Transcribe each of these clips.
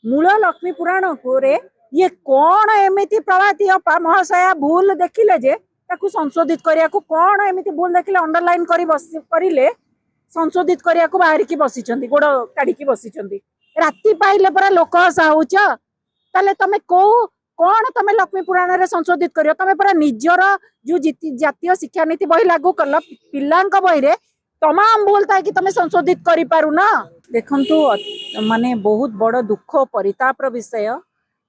मूल लक्ष्मी पुराण रे ये कौन एमती प्रभाती अपा महाशया भूल देखिले जे ताकू संशोधित करिया को कौन एमती भूल देखिले अंडरलाइन करिले संशोधित करिया को बाहर की बसी गोड़ काढ़ी बसी राति पाइले परा लोक हसाऊच ताले तमे को कौन तमे लक्ष्मी पुराण रे संशोधित करियो तमे परा निजर जो जातीय शिक्षा नीति बही लागू कल पिलांक बही रे तमाम भूल था कि तमे संशोधित करि पारु ना। देखंतु माने बहुत बड़ दुख परितापर विषय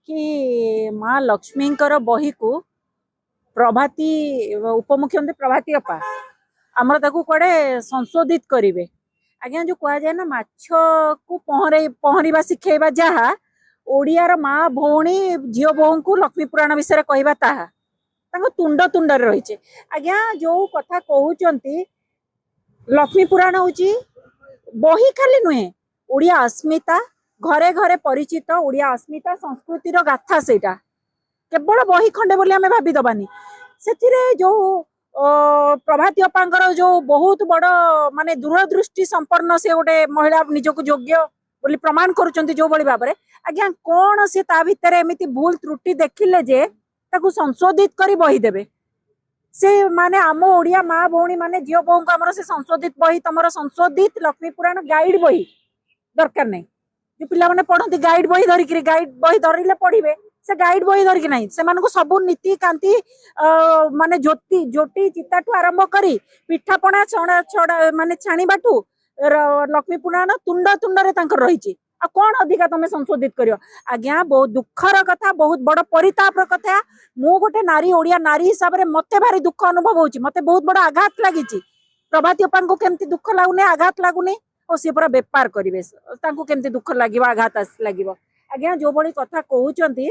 कि माँ लक्ष्मी बही को प्रभाती उपमुख्यमंत्री प्रभाती अपा आमर ताकू कड़े संशोधित करेंगे आज्ञा जो कह जाए ना माछ को पहरवा शिखेबा जहा ओडियार माँ भौणी झील बोहू को लक्ष्मी पुराण विषय कहवा ताहा तुंड तुंड रही आज्ञा जो कथा कहते लक्ष्मी पुराण हूँ बही खाली नुहे ओडिया अस्मिता घरे घरे परिचित ओडिया अस्मिता संस्कृतिर गाथा सेटा केवल बही खंडे बोली आम भाविदबानी से जो प्रभाती अपांकर जो बहुत बड़ माने दूरदृष्टि संपन्न से गोटे महिला निजक योग्य बोली प्रमाण करुचंती जो बड़ी भाव आज्ञा कौन से ता भितर एमिति भूल त्रुटि देखिले जे ताकू संशोधित करी बही देबे से माने आम ओडिया माँ भौणी माने झील बोहू को आमर से संशोधित बही तमर संशोधित लक्ष्मी पुराण गाइड बही दरकार नहीं जो पिला माने पढ़ती गाइड बही धरिक गाइड बही धरिले पढ़े से गाइड बही धरिक नहीं से सबू नीति कांति माने ज्योति ज्योति चिताठू आरंभ करी पिठापणा छड़ा छड़ा माने छाणीबाठू लक्ष्मी पुराण तुंड तुंड रही आ कौन अधिका तमे संशोधित करियो आज्ञा बहुत दुखर कथा बहुत बड़ परितापर कथा मु गोटे नारी ओडिया नारी हिसाब रे मते भारी दुख अनुभव होची मते बहुत बड़ आघात लागि प्रभाती अपान को केमती दुख लागुने आघात लागुने और सी पूरा बेपार करेंगे केमती दुख लगे आघात लगे आज्ञा जो बड़ी कथा कहते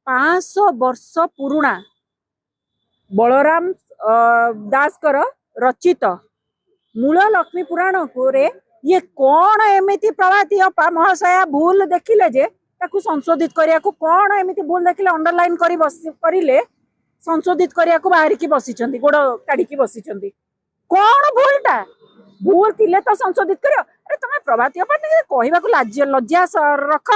500 वर्ष पुरुणा बलराम दास रचित मूल लक्ष्मी पुराण रे ये कौन एमती प्रभाती अपा महाशया भूल देखिले जे ताकू संशोधित करिया को कौन एमती भूल देखिले अंडरलाइन करिले संशोधित करिया को बाहर की बसी गोड़ काढ़ी बसी कौन भूलटा भूल थिले तो संशोधित करियो अरे तमे प्रभाती अपा कहवा को लज्जा रख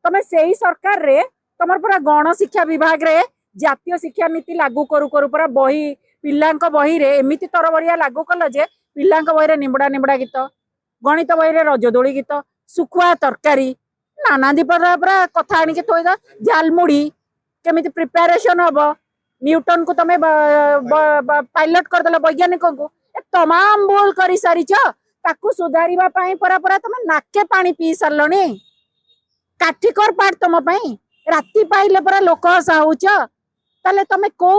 तमे सेही सरकार रे तमर पूरा गण शिक्षा विभाग रे जातीय शिक्षा नीति लागू करू करू पूरा बही पिलांक बही रे एमिति तरबरिया लागू कल जे पिलांक बही रे निबड़ा निबड़ा गीत गणित बही रे रजदोली गीत सुखुआ तरकारी नाना दीपर पूरा कथा आनिके थोइदा झालमुड़ी केमिति प्रिपरेशन हबो न्यूटन को तमे पायलट कर देला वैज्ञानिक को तमाम भूल कर सारी ताकू सुधारिबा पाई परा परा तमे नाके पानी पी सारलणी काठिकर पाठ तम पाई राति पाइले परा लोक हसाऊच ताले तमे को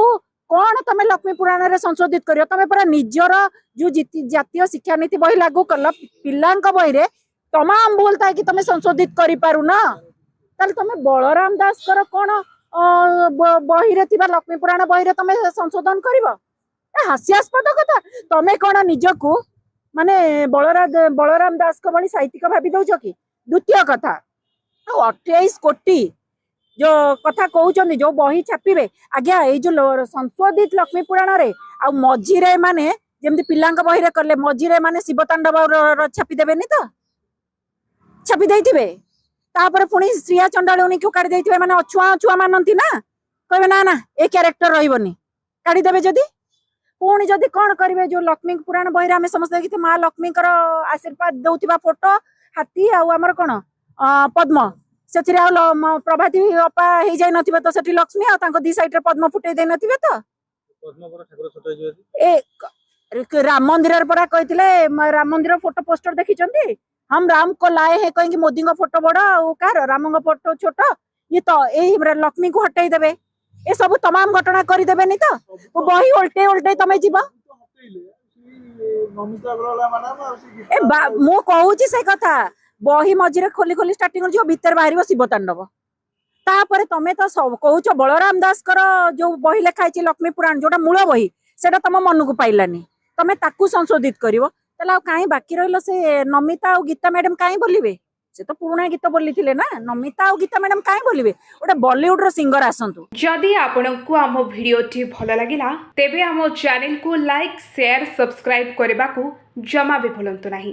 कौन तमे लक्ष्मी पुराण रे संशोधित करियो तमे परा निजर जो जातीय शिक्षा नीति बही लागू कल पिलांक बही रे तमाम भूल था कि तमे संशोधित करि पारु ना ताले तमे बलराम दास कर कौन बही रे थिबा लक्ष्मी पुराण बही रे तमे संशोधन करिवो हास्यास्पद कथा तमे कौन निजकू माने बलराम दास को बड़ी साहित्यिक भावी दौच कि द्वितीय कथा 28 कोटी जो कथा कहते जो बही छापिबे आज्ञा ये जो संशोधित लक्ष्मी पुराण रे आ मझीरे माने जेमती पिलांक बही रे करले मझीरे माने शिवतांडव छापी देबेनी तो छापी देइथिबे तापर पुणी श्रिया चंडालुनी को काढी देइथिबे माने अछुआ अछुआ मानंती ना कहबे ना ना ए कैरेक्टर रहिबनी काढी देबे जदी पुणी जदि कौन करेंगे जो लक्ष्मी पुराण बही आम समस्त देखी माँ लक्ष्मी आशीर्वाद दौथिबा फोटो हाथी आमर कौन पद्म से प्रभाती अपा हो जाई नथिबे तो सेठी लक्ष्मी आ दी साइड रे पद्म फुटै दे नथिबे तो ए राम मंदिर परा कहथिले राम मंदिर फोटो पोस्टर देखी हम राम को लाए हैं कहीं मोदी को फोटो बड़ और कार राम को फोटो छोट ये तो यही लक्ष्मी को हटाई देबे ए सब तमाम घटना करदेबे नहीं तो वो बही उल्टे उल्टे तमे जीवा मु कहूँ से कथा बही मझे खोली खोली स्टार्टिंग जो भीतर बाहर शिवतांडव तापर तमे तो सब कहूच बलराम दास जो बही लिखाई लक्ष्मी पुराण जोटा मूल बही सेटा तुम मन को पाइलानी तमे ताकू संशोधित करिवो तला कहीं बाकी रहिलो से नमिता और गीता मैडम कहीं बोलिबे से तो पुराना गीत बोली थिले ना नमिता और गीता मैडम कहीं बोलिबे ओटा बॉलीवुड रो सिंगर आसंतु। जदि आपनकु आम भिडियोटी भल लागिला तेबे आम चैनल को लाइक शेयर सब्सक्राइब करबा को जमा भी भूलंतु नहीं।